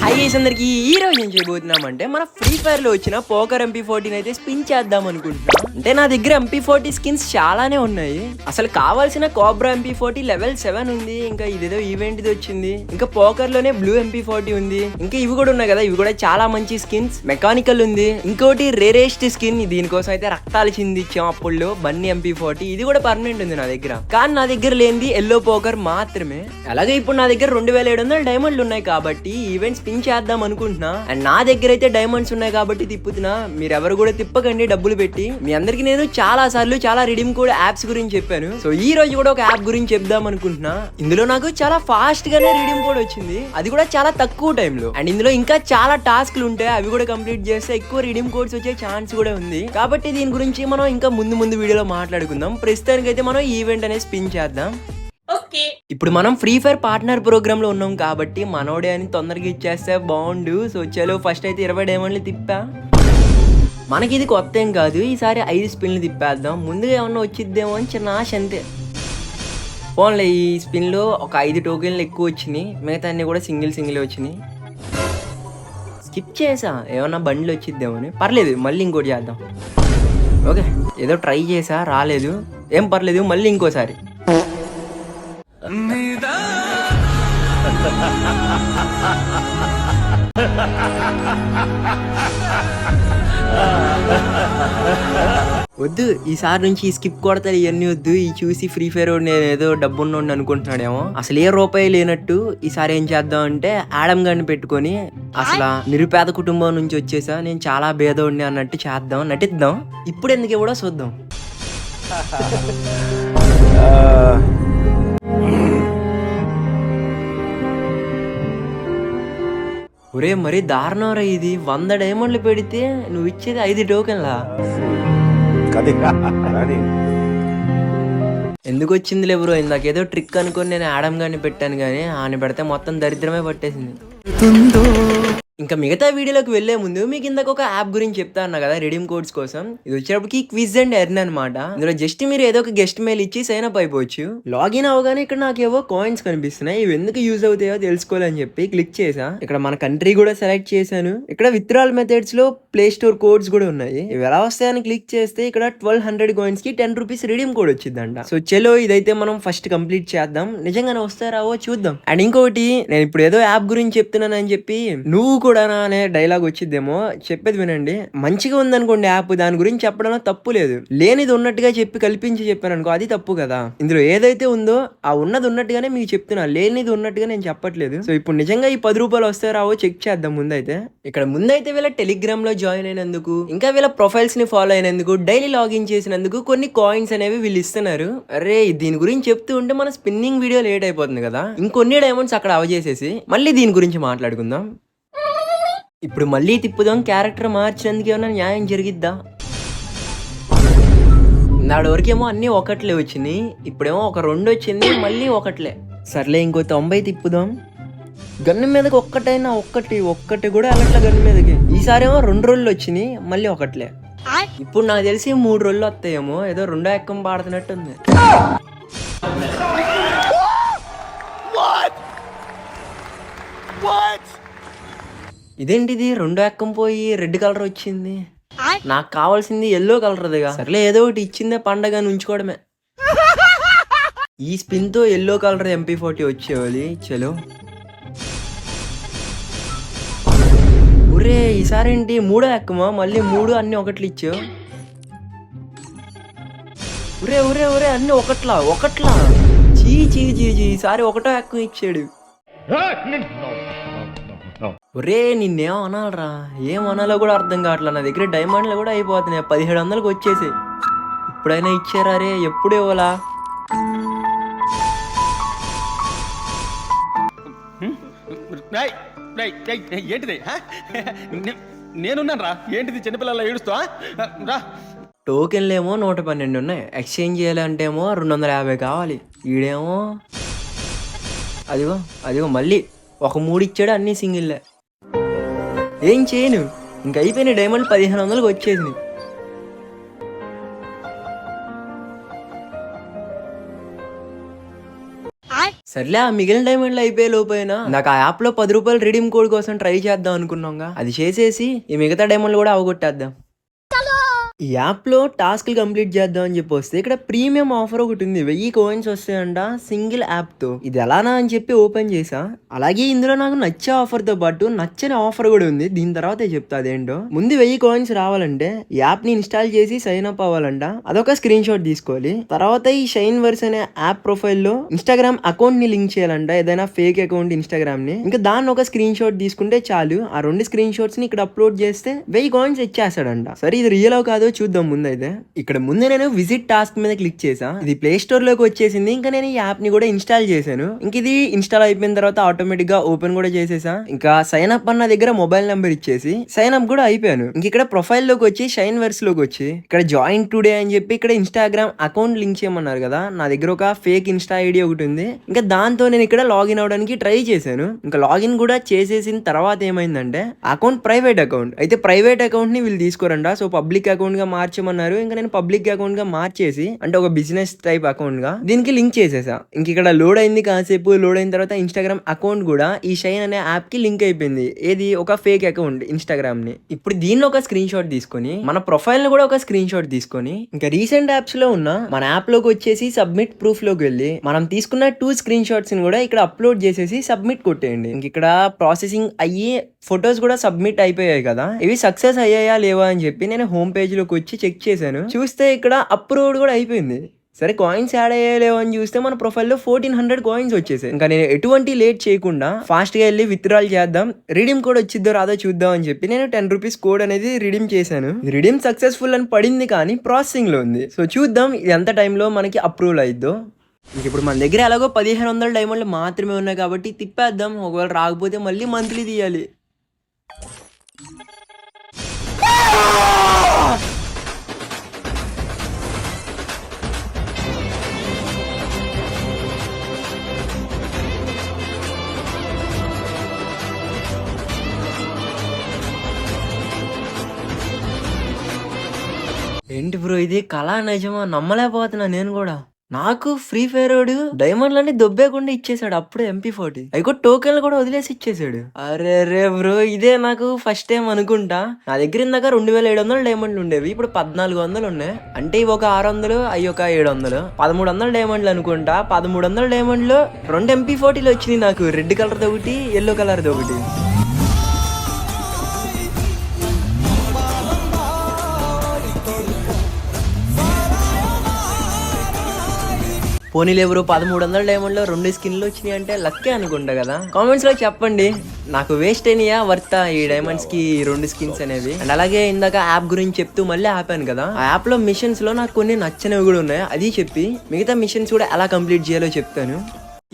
Guys అందరికి ఈ రోజు ఏం చేయబోతున్నామంటే మన ఫ్రీ ఫైర్ లో వచ్చిన పోకర్ MP40 అయితే స్పిన్ చేద్దాం అనుకుంటున్నా. అంటే నా దగ్గర MP40 స్కిన్స్ చాలానే ఉన్నాయి. అసలు కావాల్సిన కోబ్రా MP40 లెవెల్ 7 ఉంది, ఇంకా ఇదేదో ఈవెంట్ ఇది వచ్చింది, ఇంకా పోకర్ లోనే బ్లూ MP40 ఉంది, ఇంకా ఇవి కూడా ఉన్నాయి కదా, ఇవి కూడా చాలా మంచి స్కిన్స్. మెకానికల్ ఉంది, ఇంకోటి రేరెస్ట్ స్కిన్, దీనికోసం అయితే రక్తాలు చిందిచ్చాం అప్పుడు బన్నీ MP40, ఇది కూడా పర్మనెంట్ ఉంది నా దగ్గర. కానీ నా దగ్గర లేనిది ఎల్లో పోకర్ మాత్రమే. అలాగే ఇప్పుడు నా దగ్గర 2700 డైమండ్లు ఉన్నాయి కాబట్టి ఈవెంట్ స్పిన్ చేద్దాం అనుకుంటున్నా. అండ్ నా దగ్గర అయితే డైమండ్స్ ఉన్నాయి కాబట్టి తిప్పుతున్నా. మీరు ఎవరు కూడా తిప్పకండి డబ్బులు పెట్టి. మీ అందరికి నేను చాలా సార్లు చాలా రిడీమ్ కోడ్ యాప్స్ గురించి చెప్పాను. సో ఈ రోజు కూడా ఒక యాప్ గురించి చెప్దాం అనుకుంటున్నా. ఇందులో నాకు చాలా ఫాస్ట్ గానే రిడీమ్ కోడ్ వచ్చింది, అది కూడా చాలా తక్కువ టైంలో. అండ్ ఇందులో ఇంకా చాలా టాస్క్లు ఉంటాయి, అవి కూడా కంప్లీట్ చేస్తే ఎక్కువ రిడీమ్ కోడ్స్ వచ్చే ఛాన్స్ కూడా ఉంది. కాబట్టి దీని గురించి మనం ఇంకా ముందు వీడియోలో మాట్లాడుకుందాం. ప్రస్తుతానికి అయితే మనం ఈవెంట్ అనేది స్పిన్ చేద్దాం. ఇప్పుడు మనం ఫ్రీ ఫైర్ పార్ట్నర్ ప్రోగ్రామ్ లో ఉన్నాం కాబట్టి మనోడే అని తొందరగా ఇచ్చేస్తే బాగుండు. సో చలో ఫస్ట్ అయితే 20 డైమండ్లు తిప్పా. మనకి ఇది కొత్త ఏం కాదు, ఈసారి 5 స్పిన్లు తిప్పేద్దాం. ముందుగా ఏమన్నా వచ్చిద్దేమో అని చిన్న ఆశ అంతే. ఫోన్లో ఈ స్పిన్ లో ఒక 5 టోకెన్లు ఎక్కువ వచ్చినాయి, మిగతా అన్ని కూడా సింగిల్ వచ్చినాయి. స్కిప్ చేసా, ఏమన్నా బండ్లు వచ్చిద్దేమో అని. పర్లేదు, మళ్ళీ ఇంకోటి చేద్దాం. ఓకే, ఏదో ట్రై చేసా, రాలేదు, ఏం పర్లేదు, మళ్ళీ ఇంకోసారి. వద్దు, ఈసారి నుంచి ఈ స్కిప్ కొడతారు ఇవన్నీ వద్దు. ఈ చూసి ఫ్రీ ఫైర్ నేను ఏదో డబ్బున్నోడిని అనుకుంటున్నాడేమో, అసలు ఏ రూపాయి లేనట్టు. ఈసారి ఏం చేద్దాం అంటే ఆడమ్ గారిని పెట్టుకొని అసలు నిరుపేద కుటుంబం నుంచి వచ్చేసా, నేను చాలా భేదోడిని అన్నట్టు చేద్దాం, నటిద్దాం. ఇప్పుడు ఎందుకు ఇవ్వడో చూద్దాం. ఒరే మరీ దారుణంరా ఇది. 100 డైమండ్లు పెడితే నువ్వు ఇచ్చేది 5 టోకెన్లా. ఎందుకు వచ్చిందిలే బ్రో, ఇందాకేదో ట్రిక్ అనుకొని నేను ఆడమ్ గారిని పెట్టాను, కానీ ఆయన పెడితే మొత్తం దరిద్రమే పట్టేసింది. ఇంకా మిగతా వీడియోలోకి వెళ్లే ముందు మీకు ఇందాక ఒక యాప్ గురించి చెప్తా అన్నా కదా, రిడీమ్ కోడ్స్ కోసం. ఇది వచ్చేటప్పటికి క్విజ్ అండ్ ఎర్న్ అనమాట. ఇందులో జస్ట్ మీరు ఏదో ఒక గెస్ట్ మెయిల్ ఇచ్చి సైన్ అప్ అయిపోవచ్చు. లాగిన్ అవగానే ఇక్కడ నాకేవో కాయిన్స్ కనిపిస్తున్నాయి, ఇవి ఎందుకు యూజ్ అవుతాయో తెలుసుకోవాలని చెప్పి క్లిక్ చేసా. ఇక్కడ మన కంట్రీ కూడా సెలెక్ట్ చేశాను. ఇక్కడ విత్డ్రాల్ మెథడ్స్ లో ప్లే స్టోర్ కోడ్స్ కూడా ఉన్నాయి. ఇవి ఎలా వస్తాయని క్లిక్ చేస్తే ఇక్కడ 1200 కాయిన్స్ కి 10 రూపీస్ రిడీమ్ కోడ్ వచ్చిందంట. సో చలో ఇదైతే మనం ఫస్ట్ కంప్లీట్ చేద్దాం. నిజంగానే వస్తారావో చూద్దాం. అండ్ ఇంకోటి, నేను ఇప్పుడు ఏదో యాప్ గురించి చెప్తున్నానని చెప్పి నువ్వు కూడా అనే డైలాగ్ వచ్చిద్దేమో, చెప్పేది వినండి. మంచిగా ఉందనుకోండి యాప్, దాని గురించి చెప్పడంలో తప్పు లేదు. లేనిది ఉన్నట్టుగా చెప్పి కల్పించి చెప్పాను అనుకో, అది తప్పు కదా. ఇందులో ఏదైతే ఉందో ఆ ఉన్నది ఉన్నట్టుగానే మీకు చెప్తున్నా, లేనిది ఉన్నట్టుగా నేను చెప్పట్లేదు. సో ఇప్పుడు నిజంగా ఈ 10 రూపాయలు వస్తే రావో చెక్ చేద్దాం. ముందైతే వీళ్ళ టెలిగ్రామ్ లో జాయిన్ అయినందుకు, ఇంకా వీళ్ళ ప్రొఫైల్స్ ని ఫాలో అయినందుకు, డైలీ లాగిన్ చేసినందుకు కొన్ని కాయిన్స్ అనేవి వీళ్ళు ఇస్తున్నారు. అరే దీని గురించి చెప్తూ ఉంటే మన స్పిన్నింగ్ వీడియో లేట్ అయిపోతుంది కదా. ఇంకొన్ని డైమండ్స్ అక్కడ అవజేసేసి మళ్ళీ దీని గురించి మాట్లాడుకుందాం. ఇప్పుడు మళ్ళీ తిప్పుదాం. క్యారెక్టర్ మార్చినందుకు ఏమన్నా న్యాయం జరిగిద్దా? నాడు వరకేమో అన్ని ఒకట్లే వచ్చినాయి, ఇప్పుడేమో ఒక 2 వచ్చింది, మళ్ళీ ఒకట్లే. సర్లే ఇంకో 90 తిప్పుదాం. గన్ను మీదకి ఒక్కటి కూడా వెళ్ళట్లే గన్ను మీదకి. ఈసారి ఏమో 2 రోజులు వచ్చినాయి, మళ్ళీ ఒకట్లే. ఇప్పుడు నాకు తెలిసి 3 రోజులు వస్తాయేమో, ఏదో 2వ ఎక్కం పాడుతున్నట్టుంది. ఇదేంటిది, 2వ ఎక్కం పోయి రెడ్ కలర్ వచ్చింది. నాకు కావాల్సింది ఎల్లో కలర్దిగా. సర్లే ఏదో ఒకటి ఇచ్చిందే పండగ ఉంచుకోవడమే. ఈ స్పిన్ తో ఎల్లో కలర్ MP40 వచ్చేవాలి. చలో ఒరే ఈసారి ఏంటి 3వ ఎక్కమా, మళ్ళీ 3 అన్ని ఒకట్లు ఇచ్చావు. ఒరే అన్ని ఒకట్లా. చీ ఈసారి 1వ ఎక్కం ఇచ్చాడు. ఒరే నిన్నేం అనాలరా, ఏం అనాలో కూడా అర్థం కావట్లా. నా దగ్గర డైమండ్లు కూడా అయిపోతున్నాయి, 1700కి వచ్చేసి. ఇప్పుడైనా ఇచ్చారా రే, ఎప్పుడు ఇవ్వాలా? ఏంటిది, నేనున్నాను రా. ఏంటిది చిన్నపిల్లల ఏడుస్తా రా. టోకెన్లేమో 112 ఉన్నాయి, ఎక్స్చేంజ్ చేయాలంటే ఏమో 250 కావాలి. ఈడేమో అదిగో మళ్ళీ ఒక 3 ఇచ్చాడు, అన్ని సింగిల్లే. ఏం చేయను, ఇంక అయిపోయిన డైమండ్ 1500కి వచ్చేసింది. సర్లే ఆ మిగిలిన డైమండ్లు అయిపోయే లోపైనా నాకు ఆ యాప్ లో 10 రూపాయలు రిడీమ్ కోడ్ కోసం ట్రై చేద్దాం అనుకున్నాంగా, అది చేసేసి ఈ మిగతా డైమండ్లు కూడా అవగొట్టేద్దాం. ఈ యాప్లో టాస్క్లు కంప్లీట్ చేద్దాం అని చెప్పి వస్తే ఇక్కడ ప్రీమియం ఆఫర్ ఒకటి ఉంది, 1000 కాయిన్స్ వస్తాయంట సింగిల్ యాప్తో. ఇది ఎలానా అని చెప్పి ఓపెన్ చేసా. అలాగే ఇందులో నాకు నచ్చే ఆఫర్తో పాటు నచ్చని ఆఫర్ కూడా ఉంది, దీని తర్వాతే చెప్తా అదేంటో. ముందు 1000 కాయిన్స్ రావాలంటే ఈ యాప్ని ఇన్స్టాల్ చేసి సైన్ అప్ అవ్వాలంట, అదొక స్క్రీన్ షాట్ తీసుకోవాలి. తర్వాత ఈ షైన్ వర్స్ అనే యాప్ ప్రొఫైల్లో ఇన్స్టాగ్రామ్ అకౌంట్ ని లింక్ చేయాలంట, ఏదైనా ఫేక్ అకౌంట్ ఇన్స్టాగ్రామ్ ని. ఇంకా దాన్ని ఒక స్క్రీన్ షాట్ తీసుకుంటే చాలు, ఆ 2 స్క్రీన్ షాట్స్ ని ఇక్కడ అప్లోడ్ చేస్తే 1000 కాయిన్స్ ఇచ్చేస్తాడంట. సరే ఇది రియల్ కాదు చూద్దాం ముందైతే. ఇక్కడ ముందే నేను విజిట్ టాస్క్ మీద క్లిక్ చేసా, ఇది ప్లే స్టోర్ లోకి వచ్చేసింది. ఇంకా నేను ఈ యాప్ ని కూడా ఇన్స్టాల్ చేశాను. ఇంక ఇది ఇన్స్టాల్ అయిపోయిన తర్వాత ఆటోమేటిక్ గా ఓపెన్ కూడా చేసేసా. ఇంకా సైన్ అప్ అన్న దగ్గర మొబైల్ నెంబర్ ఇచ్చేసి సైన్ అప్ కూడా అయిపోయాను. ఇంక ఇక్కడ ప్రొఫైల్ లోకి వచ్చి షైన్ వర్స్ లోకి వచ్చి ఇక్కడ జాయిన్ టుడే అని చెప్పి ఇక్కడ ఇన్స్టాగ్రామ్ అకౌంట్ లింక్ చేయమన్నారు కదా, నా దగ్గర ఒక ఫేక్ ఇన్స్టా ఐడి ఒకటి ఉంది. ఇంకా దాంతో నేను ఇక్కడ లాగిన్ అవడానికి ట్రై చేశాను. ఇంకా లాగిన్ కూడా చేసేసిన తర్వాత ఏమైందంటే అకౌంట్ ప్రైవేట్ అకౌంట్ అయితే, ప్రైవేట్ అకౌంట్ ని వీళ్ళు తీసుకోరంట. సో పబ్లిక్ అకౌంట్ గా మార్చమన్నారు. ఇంకా నేను పబ్లిక్ అకౌంట్ గా మార్చేసి అంటే ఒక బిజినెస్ టైప్ అకౌంట్ గా దీనికి లింక్ చేసేసా. ఇంక ఇక్కడ లోడ్ అయింది, కాసేపు లోడ్ అయిన తర్వాత ఇన్స్టాగ్రామ్ అకౌంట్ కూడా ఈ షైన్ అనే యాప్ కి లింక్ అయిపోయింది. ఏది ఒక ఫేక్ అకౌంట్ ఇన్స్టాగ్రామ్ ని. ఇప్పుడు దీన్ని ఒక స్క్రీన్ షాట్ తీసుకొని మన ప్రొఫైల్ ని కూడా ఒక స్క్రీన్ షాట్ తీసుకొని ఇంకా రీసెంట్ యాప్స్ లో ఉన్న మన యాప్ లోకి వచ్చేసి సబ్మిట్ ప్రూఫ్ లోకి వెళ్ళి మనం తీసుకున్న 2 స్క్రీన్ షాట్స్ ని కూడా ఇక్కడ అప్లోడ్ చేసేసి సబ్మిట్ కొట్టేయండి. ఇంక ఇక్కడ ప్రాసెసింగ్ అయ్యి ఫొటోస్ కూడా సబ్మిట్ అయిపోయాయి కదా, ఇవి సక్సెస్ అయ్యాయా లేవా అని చెప్పి నేను హోమ్ పేజ్ లోకి వచ్చి చెక్ చేశాను. చూస్తే ఇక్కడ అప్రూవ్డ్ కూడా అయిపోయింది. సరే కాయిన్స్ యాడ్ అయ్యాలేవో అని చూస్తే మన ప్రొఫైల్లో 1400 కాయిన్స్ వచ్చేసాయి. ఇంకా నేను ఎటువంటి లేట్ చేయకుండా ఫాస్ట్ గా వెళ్ళి విత్డ్రాల్ చేద్దాం, రిడీమ్ కోడ్ వచ్చిద్దో రాదో చూద్దాం అని చెప్పి నేను 10 రూపీస్ కోడ్ అనేది రిడీమ్ చేశాను. రిడీమ్ సక్సెస్ఫుల్ అని పడింది కానీ ప్రాసెసింగ్ లో ఉంది. సో చూద్దాం ఇది ఎంత టైంలో మనకి అప్రూవల్ అయిద్దో. ఇంక ఇప్పుడు మన దగ్గర ఎలాగో 1500 డైమండ్లు మాత్రమే ఉన్నాయి కాబట్టి తిప్పేద్దాం, ఒకవేళ రాకపోతే మళ్ళీ మంత్లీ తీయాలి. ఏంటి బ్రో ఇది కళా నిజమా, నమ్మలేకపోతున్నా నేను కూడా. నాకు ఫ్రీ ఫైర్ డైమండ్లన్నీ దొబ్బేకుండా ఇచ్చేసాడు అప్పుడే MP40. అయికో టోకెన్లు కూడా వదిలేసి ఇచ్చేసాడు. అరే రే బ్రో ఇదే నాకు ఫస్ట్ టైం అనుకుంటా. నా దగ్గర ఇందాక 2700 డైమండ్లు ఉండేవి, ఇప్పుడు 1400 ఉన్నాయి. అంటే ఇవి ఒక 600, అవి ఒక 700, 1300 డైమండ్లు అనుకుంటా. 1300 డైమండ్లు 2 MP40లు వచ్చినాయి నాకు, రెడ్ కలర్ది ఒకటి, ఎల్లో కలర్ది ఒకటి. పోనీలే బ్రో 1300 డైమండ్లో 2 స్కిన్లు వచ్చినాయి అంటే లక్కే అనుకుంటా కదా. కామెంట్స్ లో చెప్పండి నాకు వేస్ట్ అయినాయా వర్తా ఈ డైమండ్స్ కి 2 స్కిన్స్ అనేవి. అండ్ అలాగే ఇందాక యాప్ గురించి చెప్తూ మళ్ళీ ఆపాను కదా, ఆ యాప్ లో మిషన్స్ లో నాకు కొన్ని నచ్చనివి కూడా ఉన్నాయి, అది చెప్పి మిగతా మిషన్స్ కూడా ఎలా కంప్లీట్ చేయాలో చెప్తాను.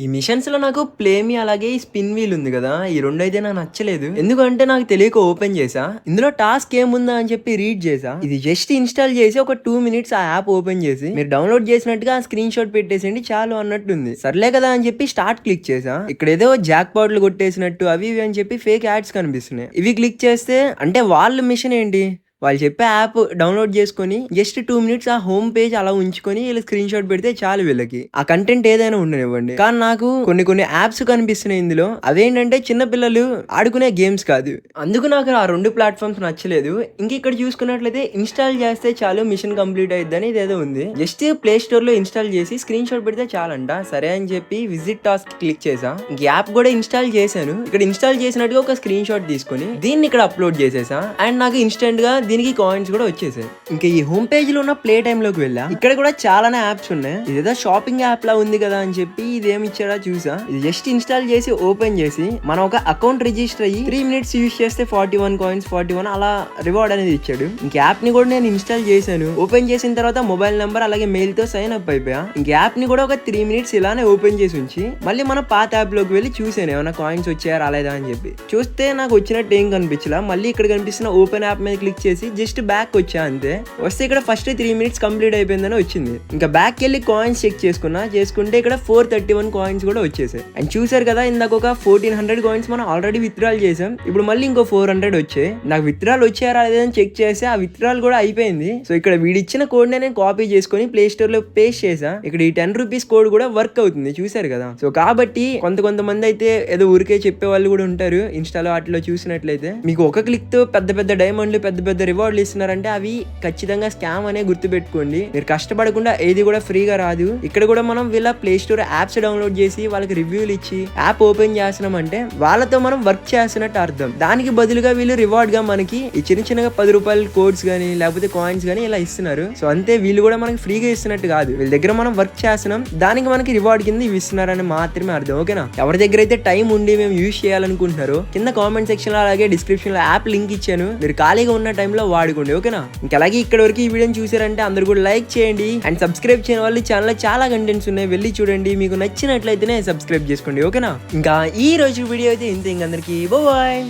ఈ మిషన్స్ లో నాకు ప్లేమి అలాగే ఈ స్పిన్ వీల్ ఉంది కదా, ఈ 2 అయితే నాకు నచ్చలేదు. ఎందుకంటే నాకు తెలియక ఓపెన్ చేసా, ఇందులో టాస్క్ ఏముందా అని చెప్పి రీడ్ చేసా. ఇది జస్ట్ ఇన్స్టాల్ చేసి ఒక 2 మినిట్స్ ఆ యాప్ ఓపెన్ చేసి మీరు డౌన్లోడ్ చేసినట్టుగా ఆ స్క్రీన్ షాట్ పెట్టేసేయండి చాలు అన్నట్టుంది. సర్లే కదా అని చెప్పి స్టార్ట్ క్లిక్ చేసా. ఇక్కడ ఏదో జాక్ పాట్లు కొట్టేసినట్టు అవి ఇవి అని చెప్పి ఫేక్ యాడ్స్ కనిపిస్తున్నాయి. ఇవి క్లిక్ చేస్తే అంటే వాళ్ళ మిషన్ ఏంటి, వాళ్ళు చెప్పే యాప్ డౌన్లోడ్ చేసుకొని జస్ట్ 2 మినిట్స్ ఆ హోమ్ పేజ్ అలా ఉంచుకొని వీళ్ళు స్క్రీన్ షాట్ పెడితే చాలు, వీళ్ళకి ఆ కంటెంట్ ఏదైనా ఉండనివ్వండి. కానీ నాకు కొన్ని యాప్స్ కనిపిస్తున్నాయి ఇందులో, అవేంటంటే చిన్న పిల్లలు ఆడుకునే గేమ్స్ కాదు. అందుకు నాకు ఆ 2 ప్లాట్ఫామ్స్ నచ్చలేదు. ఇంక ఇక్కడ చూసుకున్నట్లయితే ఇన్స్టాల్ చేస్తే చాలు మిషన్ కంప్లీట్ అయిద్దని ఇదేదో ఉంది. జస్ట్ ప్లే స్టోర్ లో ఇన్స్టాల్ చేసి స్క్రీన్ షాట్ పెడితే చాలంట. సరే అని చెప్పి విజిట్ టాస్క్ క్లిక్ చేసా. ఇంక యాప్ కూడా ఇన్స్టాల్ చేశాను. ఇక్కడ ఇన్స్టాల్ చేసినట్టుగా ఒక స్క్రీన్ షాట్ తీసుకొని దీన్ని ఇక్కడ అప్లోడ్ చేసేసా. అండ్ నాకు ఇన్స్టెంట్ గా దీనికి కాయిన్స్ కూడా వచ్చేసాయి. ఇంకా ఈ హోమ్ పేజ్ లో ఉన్న ప్లే టైమ్ లోకి వెళ్ళా. ఇక్కడ కూడా చాలానే యాప్స్ ఉన్నాయి. ఇదేదో షాపింగ్ యాప్ లా ఉంది కదా అని చెప్పి ఇదేమి ఇచ్చాడా చూసా. ఇది జస్ట్ ఇన్స్టాల్ చేసి ఓపెన్ చేసి మనం ఒక అకౌంట్ రిజిస్టర్ అయ్యి 3 మినిట్స్ యూజ్ చేస్తే 41 కాయిన్స్ 41 అలా రివార్డ్ అనేది ఇచ్చాడు. ఇంక యాప్ ని కూడా నేను ఇన్స్టాల్ చేశాను. ఓపెన్ చేసిన తర్వాత మొబైల్ నెంబర్ అలాగే మెయిల్ తో సైన్ అప్ అయిపోయా. ఇంక యాప్ ని కూడా ఒక 3 మినిట్స్ ఇలానే ఓపెన్ చేసి ఉంచి మళ్ళీ మన పాత యాప్ లోకి వెళ్ళి చూసాను ఏమైనా కాయిన్స్ వచ్చాయా రాలేదా అని చెప్పి. చూస్తే నాకు వచ్చినట్టు ఏం కనిపించలా. మళ్ళీ ఇక్కడ కనిపిస్తున్న ఓపెన్ యాప్ మీద క్లిక్ చేసి చేసి జస్ట్ బ్యాక్ వచ్చా అంతే. వస్తే ఇక్కడ ఫస్ట్ 3 minutes కంప్లీట్ అయిపోయిందని వచ్చింది. ఇంకా బ్యాక్ వెళ్ళి కాయిన్స్ చెక్ చేసుకుంటే ఇక్కడ 431 కాయిన్స్ కూడా వచ్చేసాయి. అండ్ చూసారు కదా, ఇందాక ఒక 1400 కాయిన్స్ మనం ఆల్రెడీ విత్డ్రాల్ చేసాం. ఇప్పుడు మళ్ళీ ఇంకో 400 వచ్చాయి. నాకు విత్డ్రాల్ వచ్చారా లేదని చెక్ చేసి ఆ విత్డ్రాల్ కూడా అయిపోయింది. సో ఇక్కడ వీడిచ్చిన కోడ్ నేను కాపీ చేసుకుని ప్లే స్టోర్ లో పేస్ట్ చేసా. ఇక్కడ ఈ 10 rupees కోడ్ కూడా వర్క్ అవుతుంది, చూసారు కదా. సో కాబట్టి కొంతమంది అయితే ఏదో ఊరికే చెప్పే వాళ్ళు కూడా ఉంటారు ఇన్స్టాలో వాటిలో చూసినట్లయితే. మీకు ఒక క్లిక్ తో పెద్ద డైమండ్లు పెద్ద రివార్డులు ఇస్తున్నారంటే అవి ఖచ్చితంగా స్కామ్ అనే గుర్తు పెట్టుకోండి. మీరు కష్టపడకుండా ఏది కూడా ఫ్రీగా రాదు. ఇక్కడ కూడా మనం వీళ్ళ ప్లే స్టోర్ యాప్స్ డౌన్లోడ్ చేసి వాళ్ళకి రివ్యూలు ఇచ్చి యాప్ ఓపెన్ చేస్తున్నాం అంటే వాళ్ళతో మనం వర్క్ చేస్తున్నట్టు అర్థం. దానికి బదులుగా వీళ్ళు రివార్డ్ గా మనకి ఈ చిన్నగా 10 రూపాయల కోడ్స్ గానీ లేకపోతే కాయిన్స్ గానీ ఇలా ఇస్తున్నారు. సో అంతే, వీళ్ళు కూడా మనకి ఫ్రీగా ఇస్తున్నట్టు కాదు. వీళ్ళ దగ్గర మనం వర్క్ చేస్తున్నాం, దానికి మనకి రివార్డ్ కింద ఇవి ఇస్తున్నారని మాత్రమే అర్థం. ఓకేనా? ఎవరి దగ్గర అయితే టైం ఉండి మేము యూజ్ చేయాలనుకుంటున్నారో కింద కామెంట్ సెక్షన్ లో అలాగే డిస్క్రిప్షన్ లో యాప్ లింక్ ఇచ్చాను, మీరు ఖాళీగా ఉన్న టైంలో వాడుకోండి. ఓకేనా? ఇంకా అలాగే ఇక్కడ వరకు ఈ వీడియోని చూసారంటే అందరు కూడా లైక్ చేయండి. అండ్ సబ్స్క్రైబ్ చేయని వాళ్ళు ఛానల్ చాలా కంటెంట్స్ ఉన్నాయి, వెళ్ళి చూడండి. మీకు నచ్చినట్లయితేనే సబ్స్క్రైబ్ చేసుకోండి. ఓకేనా? ఇంకా ఈ రోజు వీడియో అయితే ఇంత. ఇంక అందరికీ బాయ్.